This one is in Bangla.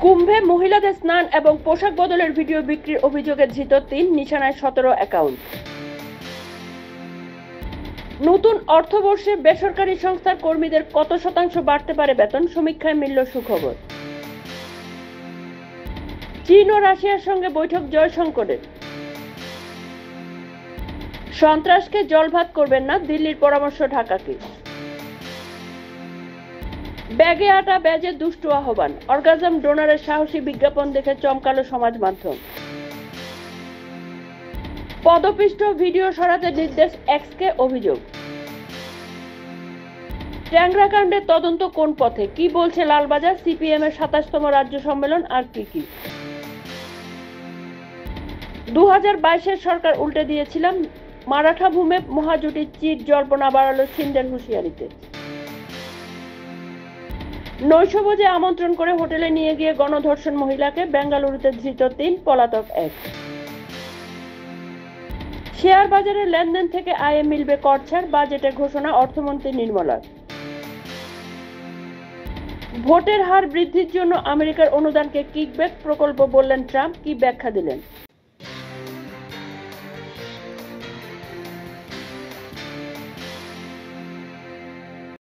কুম্ভে মহিলাদের স্নান এবং পোশাক বদলের ভিডিও বিক্রির অভিযোগে ধৃত ৩, নিশানায় ১৭ অ্যাকাউন্ট। নতুন অর্থবর্ষে বেসরকারি সংস্থার কর্মীদের কত শতাংশ বাড়তে পারে বেতন, সমীক্ষায় মিলল সুখবর। চীন ও রাশিয়ার সঙ্গে বৈঠক জয়শঙ্করের। সন্ত্রাসকে জলভাত করবেন না, দিল্লির পরামর্শ ঢাকাকে। ব্যাগে আটা ব্যাজে দুষ্টু আহ্বান, অর্গাজম ডোনারের সাহসী বিজ্ঞাপন দেখে চমকালো সমাজ মাধ্যম। পদপিষ্ট ভিডিও সরাতে নির্দেশ এক্সকে অভিযোগ। ট্যাংরা কাণ্ডের তদন্ত কোন পথে, কি বলছে লালবাজার, সিপিএম এর ২৭তম রাজ্য সম্মেলন আর কি। ২০২২-এর সরকার উল্টে দিয়েছিলাম, মারাঠা ভূমে মহাজোটের চির জল্পনা বাড়ালো সিন্ডের হুঁশিয়ারিতে। নৈশভোজে আমন্ত্রণ করে হোটেলে নিয়ে গিয়ে গণধর্ষণ মহিলাকে, বেঙ্গালুরুতে ধৃত ৩, পলাতক ১। শেয়ার বাজারে লেনদেন থেকে আয়ে মিলবে কর ছাড়, বাজেটে ঘোষণা অর্থমন্ত্রী নির্মলার। ভোটের হার বৃদ্ধির জন্য আমেরিকার অনুদানকে কিকব্যাক প্রকল্প বললেন ট্রাম্প, কি ব্যাখ্যা দিলেন।